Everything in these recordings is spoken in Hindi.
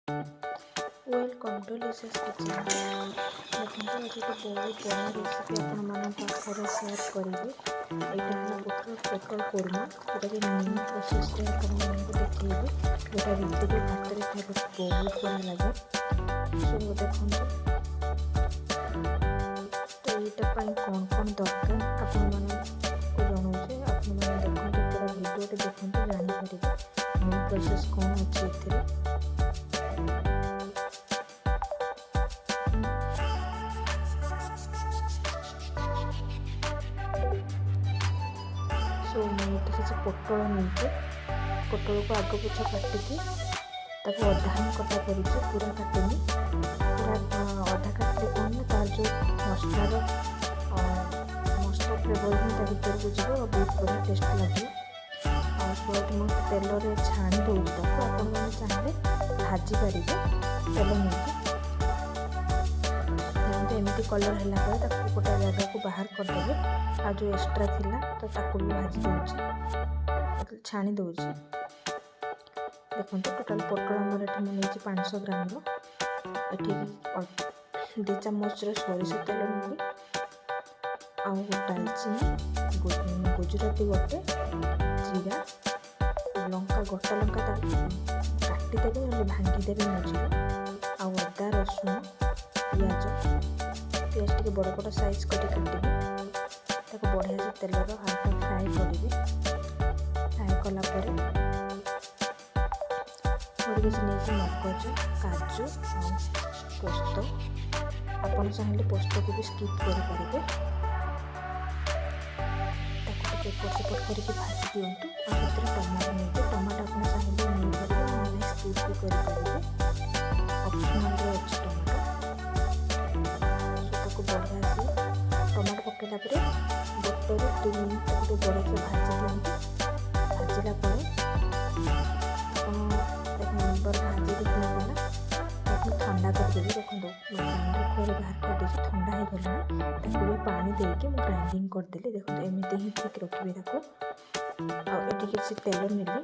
Welcome to लिसास kitchen. देखो आज एक बहुत बड़ा रेसिपी आपरे सेयार करी। यहाँ पोटल कोरमा जोटा कि न्यू प्रोसेस देखी जोटा भितर भात में खाइबा बहुत बढ़िया लगे। सो देखो तो यहाँ कौन कौन दरकार आपण जनाऊे आपने देखते पूरा भिडियोटे देखते जानीपर न्यू प्रोसेस कौन अच्छी। सो मैं किसी पोटल नहीं पोटल को आग पुछा काटिकी अधा कटा कर पूरा काटनी पूरा अधा काटे कौन ना तार जो मसलार मसला फ्लेवर ही भर को जीव बहुत बढ़िया टेस्ट लगे। मुझे तेल छाणी दूसरी आपने चाहिए भाजी पारे तेल नहीं एमती कलर है गोटे जगह को बाहर करदे आ जो एक्स्ट्रा थिला तो ताकू भी भाजी दूसरी छाणी दूसरी। देखो टोटाल पोटल आमर ये मैंने 500 ग्राम ये 2 चामच सोरिष तेल नेली आउ डालचीनी गुजराती गोटे जीरा लंका गोटा लंका काटिदेवे ना भांगीदेवे मझे आउ अदा रसुण पियाज टे बड़ बड़ साइज कर काटिकी बढ़िया से तेल हल्का फ्राए करेंगे। फ्राए कलापर मगज काजू पोस्त आपड़ चाहिए पोस्त को भी स्किप करेंगे एपट सेपट करके भाजी दिंतु। टमाटो नहीं टमाटो आप चाहिए नहीं पारे स्किप भी करेंगे ऑप्शनल अच्छी टमाटो बढ़िया से टमाटो पकेला गोटे 2 मिनट तक बढ़िया से भाजी दिखाँ भाजला भाजी देखना ठंडा करदेवी। देखो ग्राइंडर बाहर कर ठंडा हो गला पानी देके ग्राइंडिंग करदेली। देखो एमती ही ठीक रखिए किसी तेल नेली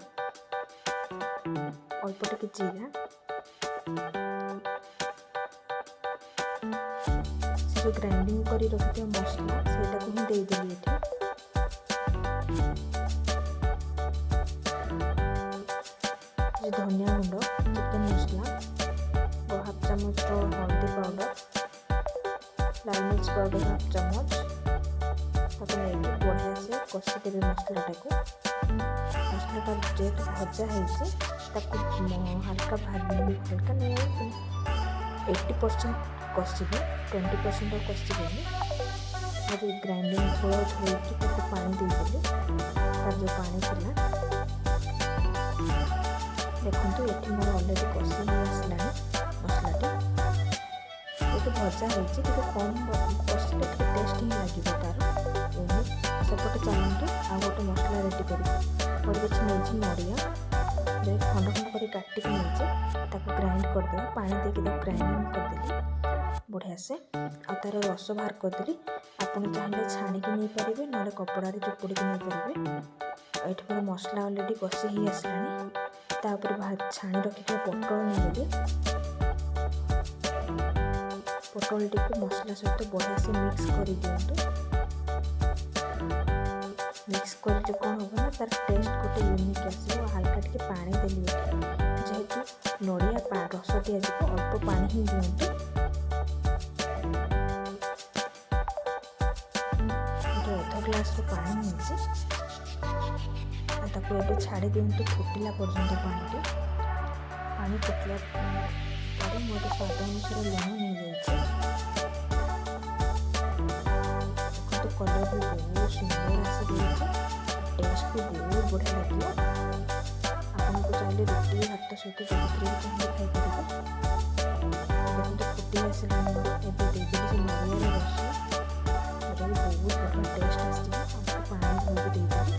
अल्प टिके जीरा जो ग्राइंडिंग कर रखिए मसला से देदेली धनिया गुंड चिकन मसला 1/2 चामच हल्दी पाउडर लाल मिर्च पाउडर 1/2 चामच नहीं बढ़िया से कषिदेवे मसलाटा को जेट भजा है हल्का हल्का नहीं 80% कषिबे 20% और कषिबेनि मुझे ग्राइंडिंग थोड़ा धोईकी पानी देदेली तार जो पानी थिला देखो ये मोर अलरेडी कषि आसला मसलाटी ये भजा होती कम कषिले टेस्ट ही लगे तार सेपटे चलते आ गए मसला रेडी कर किसी नहीं नड़िया खंड खंड कर काटिक नहीं ग्राइंड करदे पानी देके ग्राइंडिंग करदेली बढ़िया से आ तार रस बाहर करदेली। आपड़ चाहिए छाणिक नहीं पारे ना कपड़ा चुपुड़ी नहीं पारे। ये पूरा मसला अलरेडी कषि ही आसला छाणी रखी पोटल नहीं पोटल टी मसला सहित बढ़िया से मिक्स कर दिंतु। मिक्स कर कौन हम ना तार टेस्ट गोटे यूनिक आसो हल्का टे पानी देली जेहेतु नड़िया रस दि अल्प पानी ही दिंतु। अध ग्लास पानी नहीं ये छाड़ी दिंतु फुटिला पर्यंत पानी फुटला मोटे स्वाद अनुसार लुण नहीं तो कलर भी बहुत सुंदर आसी टेस्ट भी बहुत बढ़िया लगे। आपको चाहिए रोटी भात सहित जो चाहिए खाईपर देखते फुटी आसला देदेली नड़िया रस जो बहुत बढ़िया टेस्ट आसो पानी धोई देदेली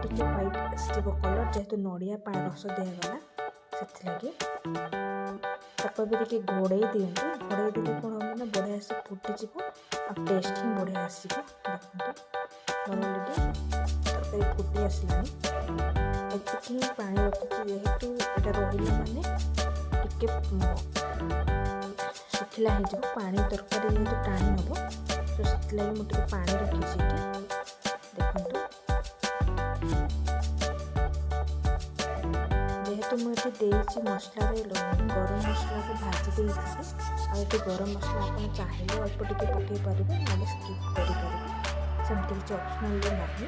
टे व्हाइट आसो कलर जेहेतु नड़िया रस दिगला से घोड़े दिंतु घोड़े देते कौन हम ना बढ़िया से फुटीज टेस्ट ही बढ़िया आसो। देखो अलरेडी ତରକାରୀ ଫୁଟି ଆସିଲାଣି। ଏତିକି ହିଁ ପାଣି ରଖୁଛି, ଯେହେତୁ ଏଇଟା ରହିଲେ ମାନେ ଟିକେ ଶୁଖିଲା ହେଇଯିବ, ପାଣି ତରକାରୀ ଯେହେତୁ ଟାଣି ହେବ, ତ ସେଥିଲାଗି ମୁଁ ଟିକେ ପାଣି ରଖିଛି ଏଠି। ଦେଖନ୍ତୁ ଯେହେତୁ ମୁଁ ଏଠି ଦେଇଛି ମସଲାରେ ଗରମ ମସଲାକୁ ଭାଜି ଦେଇଥିଲି, ଆଉ ଏଠି ଗରମ ମସଲା ଆପଣ ଚାହିଁଲେ ଅଳ୍ପ ଟିକେ ପକାଇ ପାରିବେ, ନହେଲେ ସ୍କିପ୍ କରିପାରିବେ, ସେମିତି କିଛି ଅପସନାଲ୍ ନାହିଁ।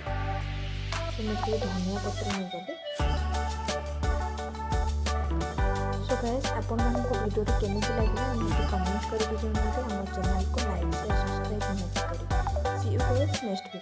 ମୁଁ ଟିକେ ଧନିଆ ପତ୍ର ନେଇଗଲି। ସୋ ଗାଇସ୍, ଆପଣମାନଙ୍କ ଭିଡ଼ିଓଟି କେମିତି ଲାଗିଲା ମୋତେ କମେଣ୍ଟ କରିକି ଜଣାନ୍ତୁ। ଆମ ଚ୍ୟାନେଲକୁ ଲାଇକ୍, ସେୟାର, ସବସ୍କ୍ରାଇବ୍ ନିହାତି କରିବେ। C U guys next video.